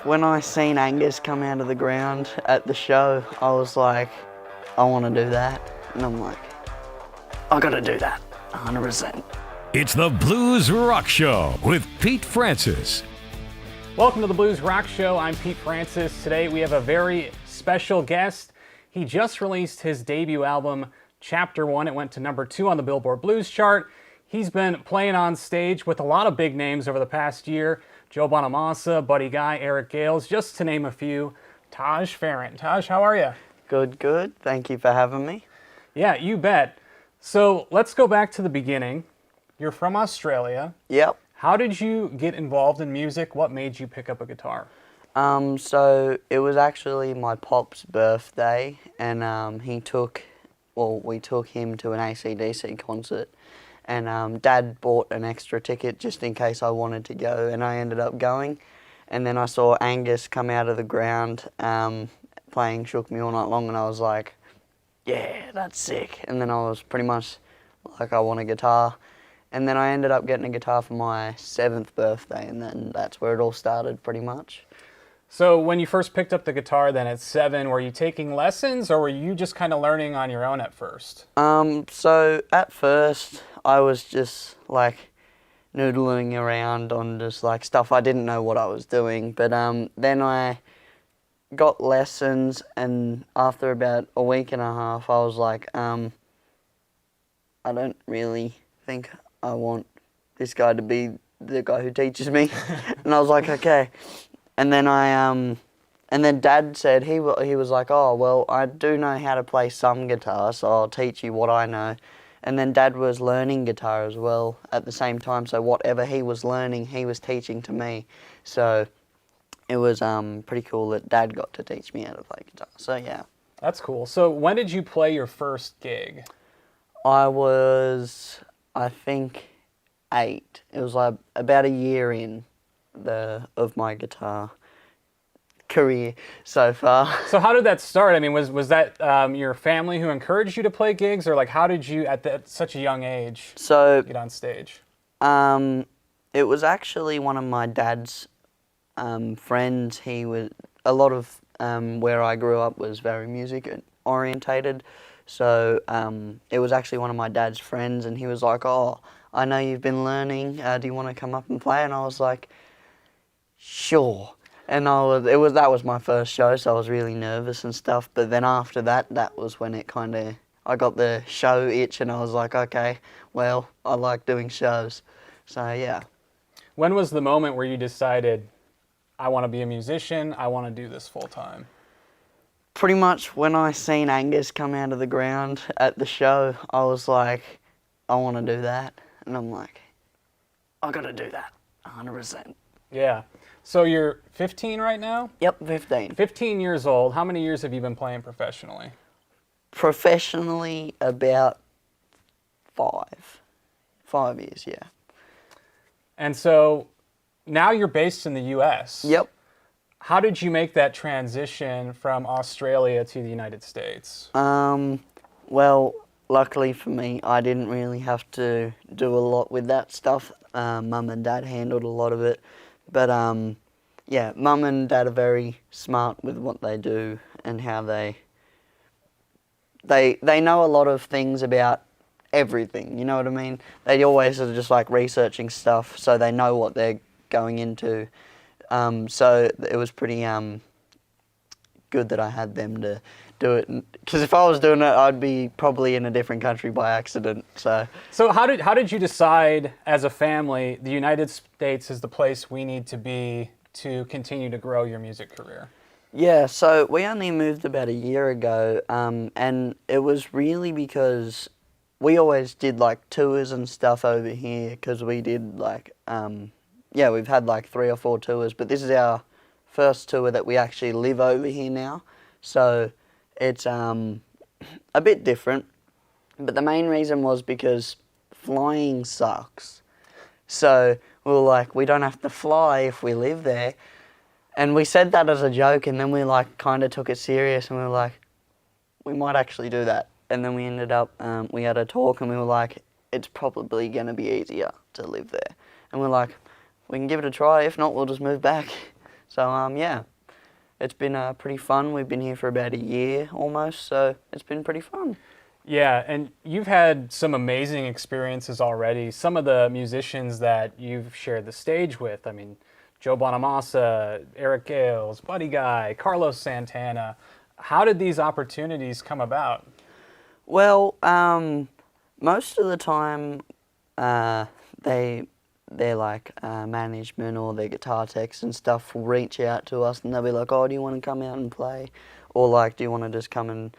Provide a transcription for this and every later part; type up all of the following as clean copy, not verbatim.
when I seen Angus come out of the ground at the show, I was like, I want to do that. And I'm like, I got to do that, 100%. It's the Blues Rock Show with Pete Francis. Welcome to the Blues Rock Show. I'm Pete Francis. Today we have a very special guest. He just released his debut album, Chapter 1. It went to number 2 on the Billboard Blues chart. He's been playing on stage with a lot of big names over the past year. Joe Bonamassa, Buddy Guy, Eric Gales, just to name a few. Taj Farron. Taj, how are you? Good, good. Thank you for having me. Yeah, you bet. So let's go back to the beginning. You're from Australia. Yep. How did you get involved in music? What made you pick up a guitar? So it was actually my pop's birthday, and we took him to an AC/DC concert, and Dad bought an extra ticket just in case I wanted to go, and I ended up going, and then I saw Angus come out of the ground playing Shook Me All Night Long, and I was like, yeah, that's sick. And then I was pretty much like, I want a guitar. And then I ended up getting a guitar for my 7th birthday, and then that's where it all started pretty much. So when you first picked up the guitar then at 7, were you taking lessons or were you just kind of learning on your own at first? So at first I was just like noodling around on just like stuff. I didn't know what I was doing, but then I got lessons, and after about a week and a half I was like, I don't really think I want this guy to be the guy who teaches me. And I was like, okay. And then and then Dad said, he was like, oh, well, I do know how to play some guitar, so I'll teach you what I know. And then Dad was learning guitar as well at the same time, so whatever he was learning, he was teaching to me. So it was pretty cool that Dad got to teach me how to play guitar. So yeah. That's cool. So when did you play your first gig? I was, I think, 8. It was like about a year in of my guitar career so far. So how did that start? I mean, was that your family who encouraged you to play gigs, or like how did you at such a young age get on stage? It was actually one of my dad's friends. He was a lot of where I grew up was very music orientated. So it was actually one of my dad's friends, and he was like, oh, I know you've been learning, do you want to come up and play? And I was like, sure. And that was my first show, so I was really nervous and stuff. But then after that, that was when it I got the show itch, and I was like, okay, well, I like doing shows. So yeah. When was the moment where you decided, I want to be a musician, I want to do this full time? Pretty much when I seen Angus come out of the ground at the show, I was like, I want to do that. And I'm like, I got to do that, 100%. Yeah. So you're 15 right now? Yep, 15. 15 years old. How many years have you been playing professionally? Professionally, about 5. 5 years, yeah. And so now you're based in the U.S. Yep. How did you make that transition from Australia to the United States? Well, luckily for me, I didn't really have to do a lot with that stuff. Mum and Dad handled a lot of it. But yeah, Mum and Dad are very smart with what they do and how they know a lot of things about everything, you know what I mean? They always are just like researching stuff, so they know what they're going into. So it was pretty good that I had them to do it, because if I was doing it, I'd be probably in a different country by accident. So how did you decide as a family the United States is the place we need to be to continue to grow your music career? Yeah, so we only moved about a year ago, and it was really because we always did like tours and stuff over here, because we did like we've had like 3 or 4 tours, but this is our first tour that we actually live over here now. So it's a bit different, but the main reason was because flying sucks. So we were like, we don't have to fly if we live there. And we said that as a joke, and then we like kind of took it serious, and we were like, we might actually do that. And then we ended up, we had a talk, and we were like, it's probably going to be easier to live there. And we're like, we can give it a try. If not, we'll just move back. So yeah, it's been pretty fun. We've been here for about a year almost, so it's been pretty fun. Yeah, and you've had some amazing experiences already. Some of the musicians that you've shared the stage with, I mean, Joe Bonamassa, Eric Gales, Buddy Guy, Carlos Santana. How did these opportunities come about? Well, most of the time, their like management or their guitar techs and stuff will reach out to us and they'll be like, "Oh, do you want to come out and play?" Or like, "Do you want to just come and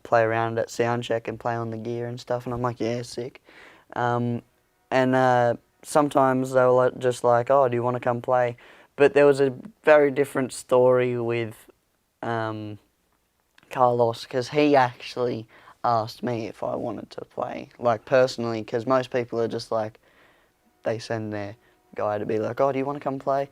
play around at soundcheck and play on the gear and stuff?" And I'm like, "Yeah, sick." And sometimes they were just like, "Oh, do you want to come play?" But there was a very different story with Carlos, because he actually asked me if I wanted to play, like personally, because most people are just like, they send their guy to be like, "Oh, do you want to come play?"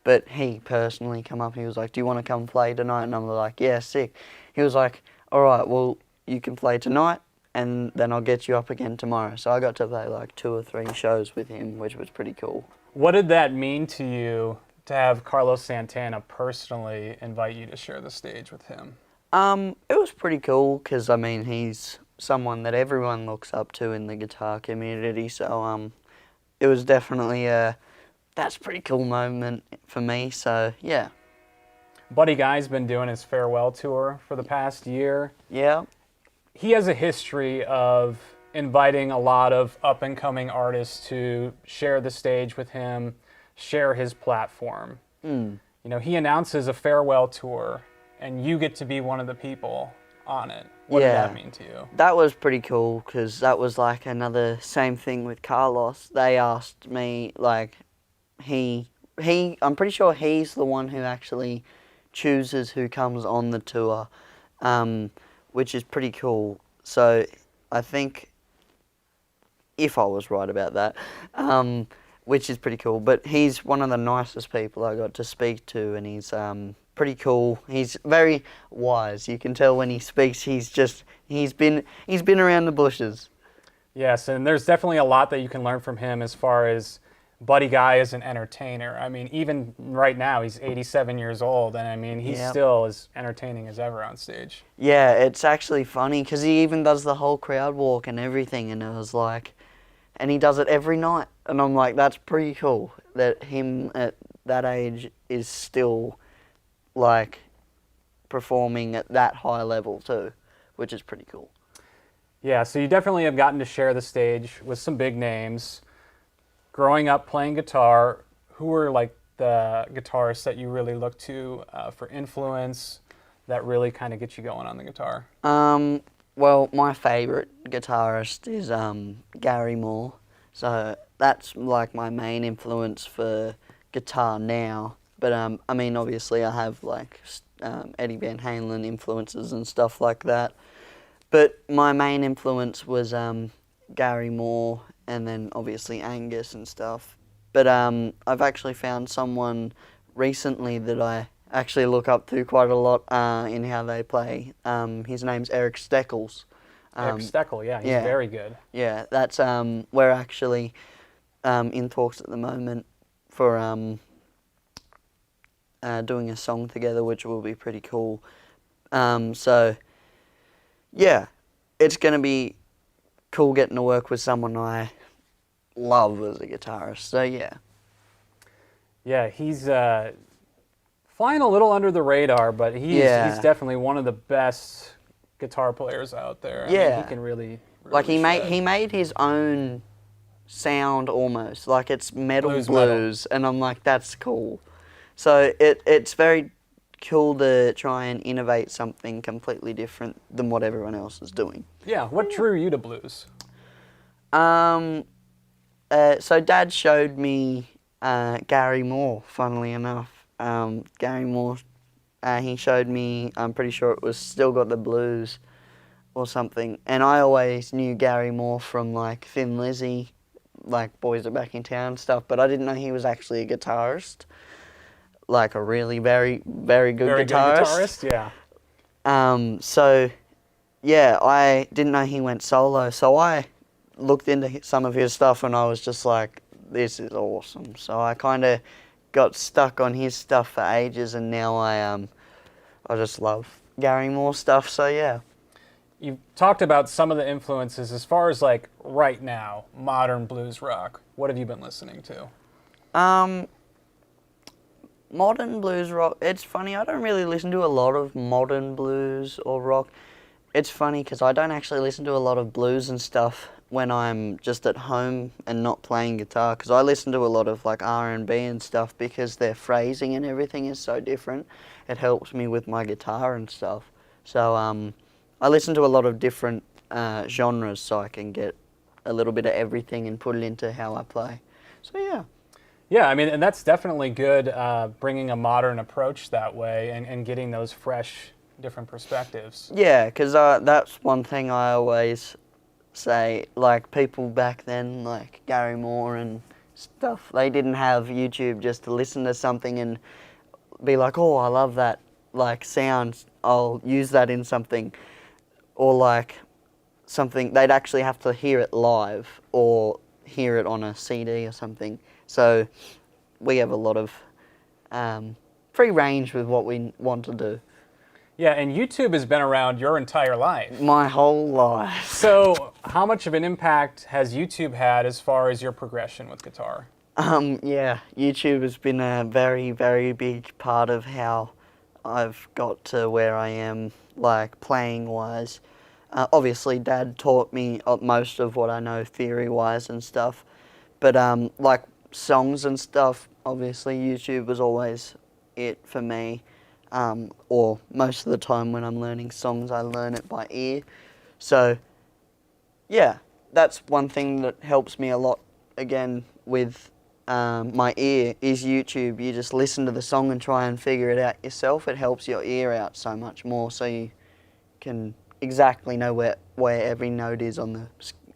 But he personally come up, he was like, "Do you want to come play tonight?" And I'm like, "Yeah, sick." He was like, "All right, well, you can play tonight and then I'll get you up again tomorrow." So I got to play like 2 or 3 shows with him, which was pretty cool. What did that mean to you to have Carlos Santana personally invite you to share the stage with him? It was pretty cool because, I mean, he's someone that everyone looks up to in the guitar community, so it was definitely that's a pretty cool moment for me, so yeah. Buddy Guy's been doing his farewell tour for the past year. Yeah. He has a history of inviting a lot of up-and-coming artists to share the stage with him, share his platform. You know, he announces a farewell tour, and you get to be one of the people on it. What did that mean to you? That was pretty cool because that was like another same thing with Carlos. They asked me, like, I'm pretty sure he's the one who actually chooses who comes on the tour, which is pretty cool. So I think, if I was right about that, which is pretty cool. But he's one of the nicest people I got to speak to, and he's pretty cool. He's very wise. You can tell when he speaks. He's been around the bushes. Yes, and there's definitely a lot that you can learn from him as far as Buddy Guy as an entertainer. I mean, even right now, he's 87 years old, and I mean, he's still as entertaining as ever on stage. Yeah, it's actually funny because he even does the whole crowd walk and everything, and it was like, and he does it every night, and I'm like, that's pretty cool that him at that age is still like performing at that high level too, which is pretty cool. Yeah, so you definitely have gotten to share the stage with some big names. Growing up playing guitar, who were like the guitarists that you really look to for influence that really kind of get you going on the guitar? Well, my favourite guitarist is Gary Moore, so that's like my main influence for guitar now. But I mean, obviously I have like Eddie Van Halen influences and stuff like that. But my main influence was Gary Moore, and then obviously Angus and stuff. But I've actually found someone recently that I actually look up to quite a lot in how they play. His name's Eric Steckles. Eric Steckel, yeah, he's very good. Yeah, that's we're actually in talks at the moment for doing a song together, which will be pretty cool. So yeah, it's gonna be cool getting to work with someone I love as a guitarist. So yeah. Yeah, he's flying a little under the radar, but he's definitely one of the best guitar players out there. I mean, he can really like he shred. made his own sound almost like it's metal Blues. and I'm like, that's cool. So it's very cool to try and innovate something completely different than what everyone else is doing. Yeah, what drew you to blues? So Dad showed me Gary Moore, funnily enough. Gary Moore, he showed me, I'm pretty sure it was Still Got the Blues or something. And I always knew Gary Moore from like Thin Lizzy, like Boys Are Back in Town stuff, but I didn't know he was actually a guitarist. Like a really very, very good guitarist. Yeah. So, yeah, I didn't know he went solo, so I looked into some of his stuff and I was just like, this is awesome. So I kind of got stuck on his stuff for ages, and now I just love Gary Moore stuff. So yeah. You've talked about some of the influences as far as like right now, modern blues rock. What have you been listening to? Modern blues rock. It's funny, I don't really listen to a lot of modern blues or rock. It's funny because I don't actually listen to a lot of blues and stuff when I'm just at home and not playing guitar, because I listen to a lot of like R&B and stuff because their phrasing and everything is so different. It helps me with my guitar and stuff. So I listen to a lot of different genres so I can get a little bit of everything and put it into how I play. So yeah. Yeah, I mean, and that's definitely good, bringing a modern approach that way and getting those fresh, different perspectives. Yeah, because that's one thing I always say, like people back then, like Gary Moore and stuff, they didn't have YouTube just to listen to something and be like, oh, I love that, like sound, I'll use that in something. Or like something, they'd actually have to hear it live or hear it on a CD or something. So we have a lot of free range with what we want to do. Yeah, and YouTube has been around your entire life. My whole life. So how much of an impact has YouTube had as far as your progression with guitar? Yeah, YouTube has been a very, very big part of how I've got to where I am, like playing-wise. Obviously, Dad taught me most of what I know theory-wise and stuff. But like songs and stuff, obviously YouTube was always it for me. Or most of the time when I'm learning songs, I learn it by ear. So yeah, that's one thing that helps me a lot, again, with my ear, is YouTube. You just listen to the song and try and figure it out yourself. It helps your ear out so much more, so you can exactly know where every note is on the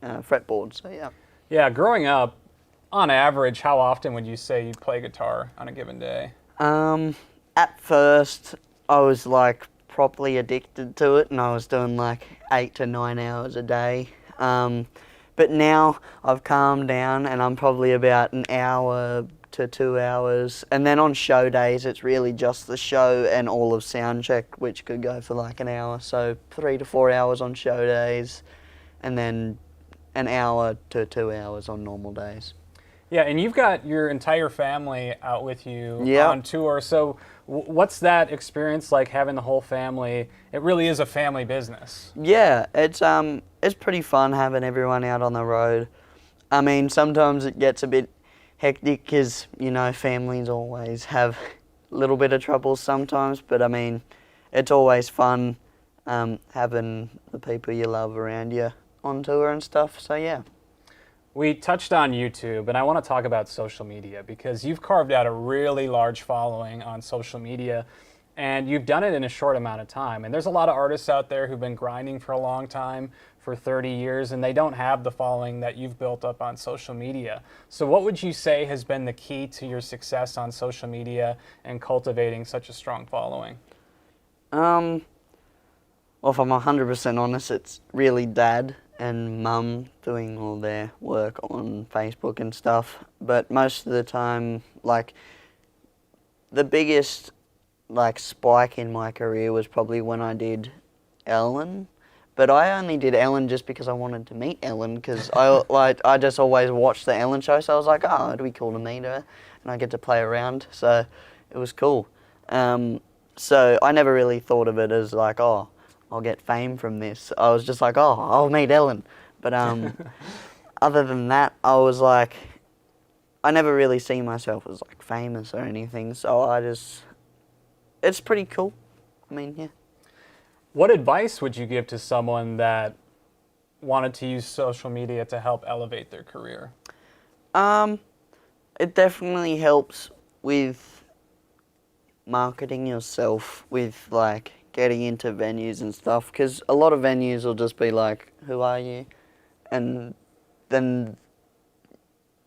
fretboard. So yeah. Yeah, growing up, on average, how often would you say you play guitar on a given day? At first, I was like properly addicted to it, and I was doing like 8 to 9 hours a day. But now I've calmed down, and I'm probably about an hour to 2 hours. And then on show days, it's really just the show and all of sound check, which could go for like an hour. So 3 to 4 hours on show days, and then an hour to 2 hours on normal days. Yeah, and you've got your entire family out with you Yep. on tour. So what's that experience like, having the whole family? It really is a family business. Yeah, it's pretty fun having everyone out on the road. I mean, sometimes it gets a bit hectic because, you know, families always have a little bit of trouble sometimes, but I mean, it's always fun having the people you love around you on tour and stuff, so yeah. We touched on YouTube, and I want to talk about social media because you've carved out a really large following on social media, and you've done it in a short amount of time. And there's a lot of artists out there who've been grinding for a long time, for 30 years, and they don't have the following that you've built up on social media. So what would you say has been the key to your success on social media and cultivating such a strong following? Well, if I'm 100% honest, it's really Dad and Mum doing all their work on Facebook and stuff. But most of the time, like, the biggest, like, spike in my career was probably when I did Ellen. But I only did Ellen just because I wanted to meet Ellen, because I just always watched the Ellen show, so I was like, oh, it'd be cool to meet her, and I get to play around, so it was cool. So I never really thought of it as like, oh, I'll get fame from this. I was just like, oh, I'll meet Ellen. But other than that, I was like, I never really see myself as like famous or anything, so it's pretty cool. I mean, yeah. What advice would you give to someone that wanted to use social media to help elevate their career? It definitely helps with marketing yourself, with like getting into venues and stuff, because a lot of venues will just be like, who are you? And then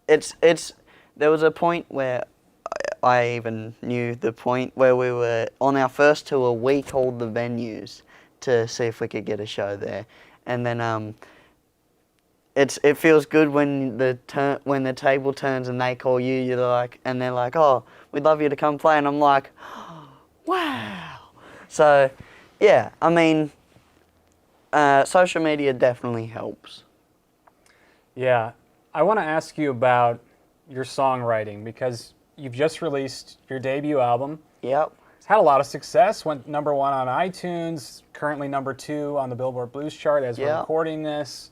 there was a point where I even knew the point where we were on our first tour, we called the venues to see if we could get a show there. And then it feels good when the table turns and they call you, you're like, and they're like, oh, we'd love you to come play. And I'm like, wow. So, yeah, I mean, social media definitely helps. Yeah. I want to ask you about your songwriting because you've just released your debut album. Yep. It's had a lot of success, went #1 on iTunes, currently #2 on the Billboard Blues chart as we're recording this.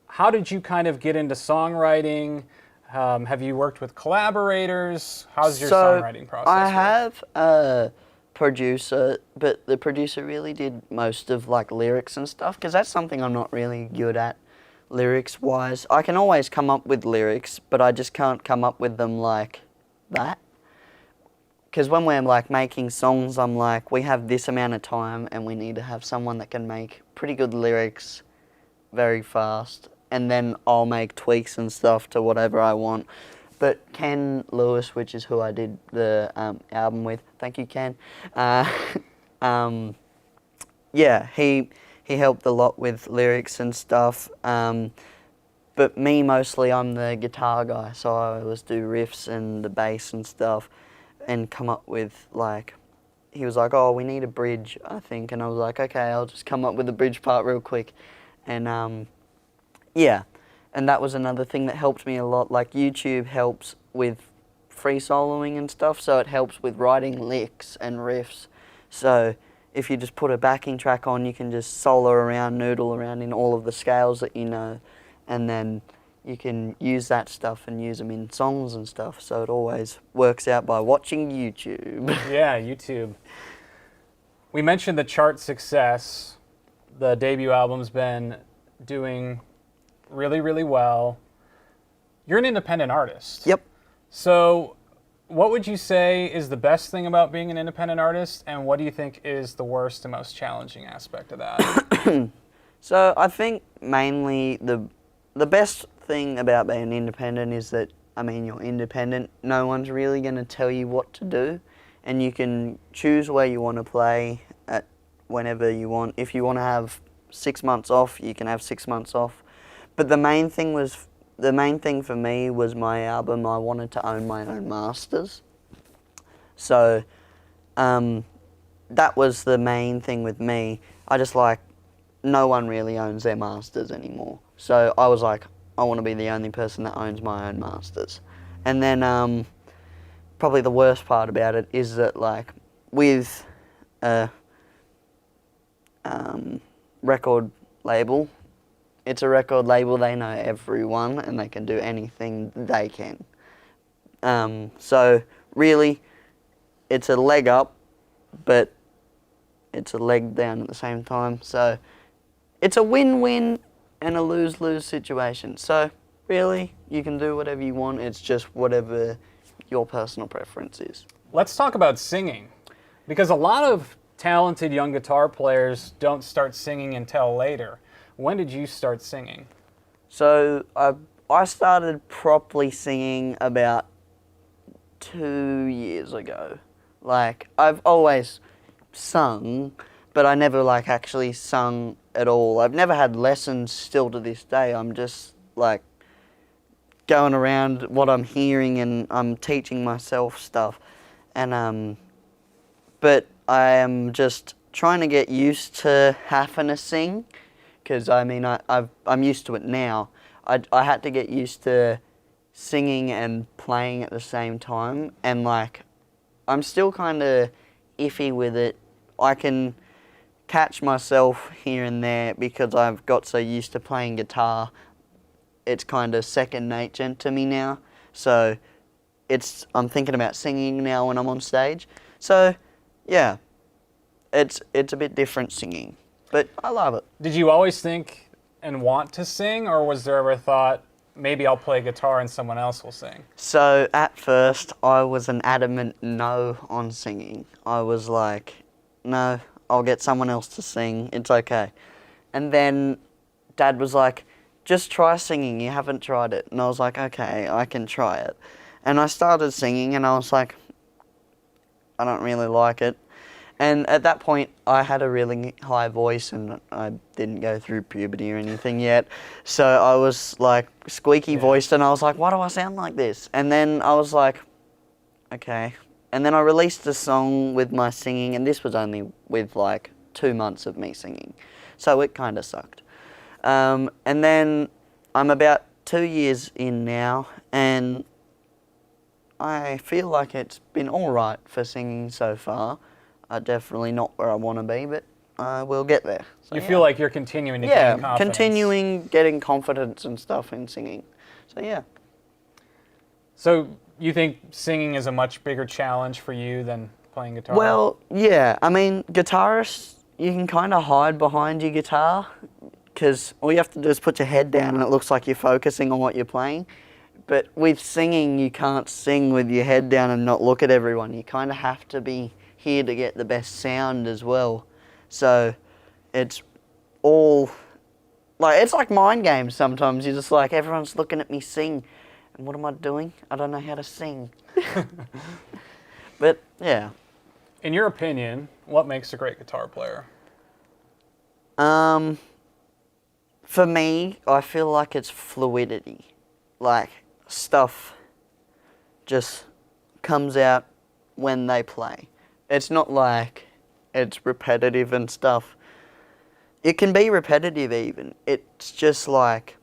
How did you kind of get into songwriting? Have you worked with collaborators? How's your songwriting process? I have a producer, but the producer really did most of like lyrics and stuff because that's something I'm not really good at lyrics-wise. I can always come up with lyrics, but I just can't come up with them like that. Because when we're like making songs, I'm like, we have this amount of time and we need to have someone that can make pretty good lyrics very fast. And then I'll make tweaks and stuff to whatever I want. But Ken Lewis, which is who I did the album with, thank you, Ken. Yeah, he helped a lot with lyrics and stuff. But me mostly, I'm the guitar guy, so I always do riffs and the bass and stuff, and come up with like. He was like, "Oh, we need a bridge, I think," and I was like, "Okay, I'll just come up with the bridge part real quick," and yeah, and that was another thing that helped me a lot. Like YouTube helps with free soloing and stuff, so it helps with writing licks and riffs. So if you just put a backing track on, you can just solo around, noodle around in all of the scales that you know, and then you can use that stuff and use them in songs and stuff. So it always works out by watching YouTube. Yeah, YouTube. We mentioned the chart success. The debut album's been doing really, really well. You're an independent artist. Yep. So what would you say is the best thing about being an independent artist, and what do you think is the worst and most challenging aspect of that? So I think mainly the best thing about being independent is that, I mean, you're independent. No one's really going to tell you what to do, and you can choose where you want to play at whenever you want. If you want to have 6 months off, you can have 6 months off. But the main thing for me was my album. I wanted to own my own masters. So that was the main thing with me. I just like, no one really owns their masters anymore. So I was like, I want to be the only person that owns my own masters. And then probably the worst part about it is that like with a record label, it's a record label, they know everyone and they can do anything they can. So really, it's a leg up, but it's a leg down at the same time. So it's a win-win and a lose-lose situation. So really, you can do whatever you want. It's just whatever your personal preference is. Let's talk about singing, because a lot of talented young guitar players don't start singing until later. When did you start singing? So I started properly singing about 2 years ago. Like, I've always sung, but I never like actually sung at all. I've never had lessons still to this day. I'm just like going around what I'm hearing and I'm teaching myself stuff. And but I am just trying to get used to having to sing, because I mean I'm used to it now. I had to get used to singing and playing at the same time, and like I'm still kind of iffy with it. I can catch myself here and there because I've got so used to playing guitar. It's kind of second nature to me now. So I'm thinking about singing now when I'm on stage. So yeah, it's a bit different singing, but I love it. Did you always think and want to sing, or was there ever a thought, maybe I'll play guitar and someone else will sing? So at first, I was an adamant no on singing. I was like, no, I'll get someone else to sing, it's okay. And then Dad was like, just try singing, you haven't tried it. And I was like, okay, I can try it. And I started singing and I was like, I don't really like it. And at that point, I had a really high voice and I didn't go through puberty or anything yet. So I was like squeaky voiced and I was like, why do I sound like this? And then I was like, okay. And then I released a song with my singing, and this was only with like 2 months of me singing. So it kind of sucked. And then I'm about 2 years in now, and I feel like it's been alright for singing so far. Definitely not where I want to be, but we'll get there. So, You feel like you're continuing to gain confidence. Continuing getting confidence and stuff in singing. So yeah. So you think singing is a much bigger challenge for you than playing guitar? Well, yeah. I mean, guitarists, you can kind of hide behind your guitar because all you have to do is put your head down and it looks like you're focusing on what you're playing. But with singing, you can't sing with your head down and not look at everyone. You kind of have to be here to get the best sound as well. So it's all, like, it's like mind games sometimes. You're just like, everyone's looking at me sing. And what am I doing? I don't know how to sing. But, yeah. In your opinion, what makes a great guitar player? For me, I feel like it's fluidity. Like, stuff just comes out when they play. It's not like it's repetitive and stuff. It can be repetitive even. It's just like,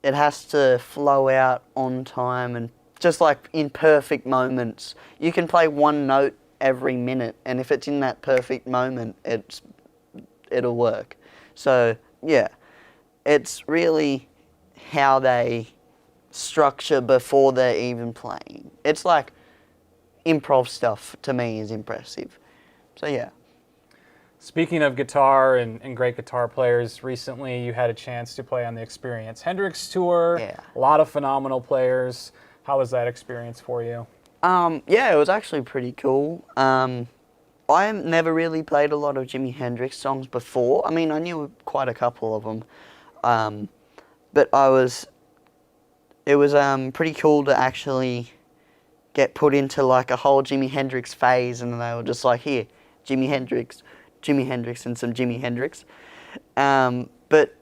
it has to flow out on time and just like in perfect moments. You can play one note every minute, and if it's in that perfect moment, it'll work. So, yeah, it's really how they structure before they're even playing. It's like improv stuff to me is impressive. So, yeah. Speaking of guitar and great guitar players, recently you had a chance to play on the Experience Hendricks tour. Yeah. A lot of phenomenal players. How was that experience for you? Yeah, it was actually pretty cool. I never really played a lot of Jimmy Hendrix songs before. I mean, I knew quite a couple of them. But it was pretty cool to actually get put into like a whole Jimi Hendrix phase, and they were just like, here, Jimi Hendrix, and some Jimi Hendrix. But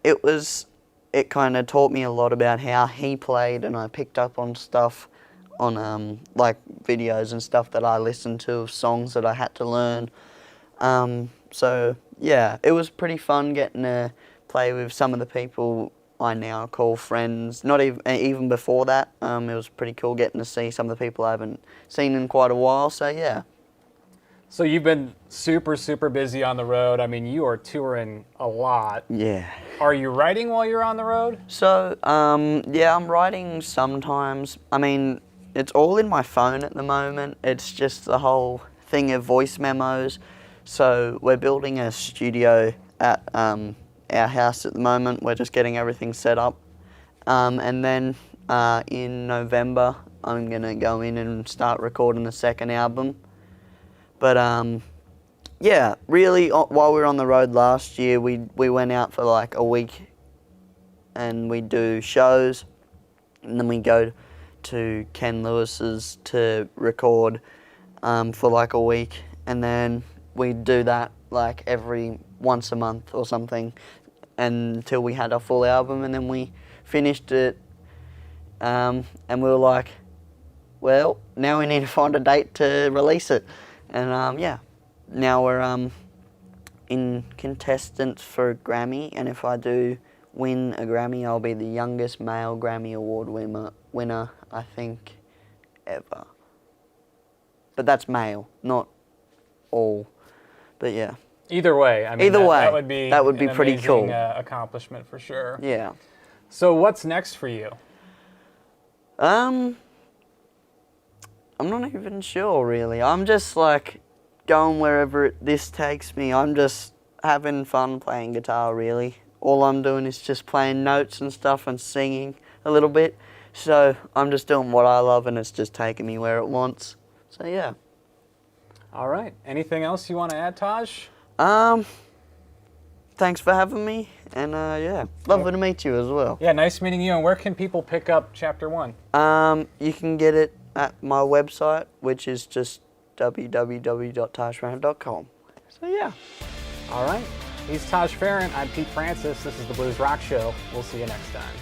it kind of taught me a lot about how he played, and I picked up on stuff on like videos and stuff that I listened to, of songs that I had to learn. So yeah, it was pretty fun getting to play with some of the people I now call friends. Not even before that, it was pretty cool getting to see some of the people I haven't seen in quite a while. So yeah. So you've been super, super busy on the road. I mean, you are touring a lot. Yeah. Are you writing while you're on the road? So, yeah, I'm writing sometimes. I mean, it's all in my phone at the moment. It's just the whole thing of voice memos. So we're building a studio at our house at the moment. We're just getting everything set up. And then in November, I'm going to go in and start recording the second album. But yeah, really, while we were on the road last year, we went out for like a week and we do shows, and then we go to Ken Lewis's to record for like a week, and then we do that like once a month or something until we had our full album, and then we finished it, and we were like, well, now we need to find a date to release it. And yeah, now we're in contestants for a Grammy, and if I do win a Grammy, I'll be the youngest male Grammy Award winner, I think, ever. But that's male, not all. But yeah. Either way, I mean, that would be pretty amazing, cool. Accomplishment for sure. Yeah. So what's next for you? I'm not even sure, really. I'm just, like, going wherever this takes me. I'm just having fun playing guitar, really. All I'm doing is just playing notes and stuff and singing a little bit. So I'm just doing what I love, and it's just taking me where it wants. So, yeah. All right. Anything else you want to add, Taj? Thanks for having me, and, yeah, lovely to meet you as well. Yeah, nice meeting you. And where can people pick up Chapter 1? You can get it at my website, which is just www.tajfarrant.com. So yeah. All right. He's Taj Farrant. I'm Pete Francis. This is the Blues Rock Show. We'll see you next time.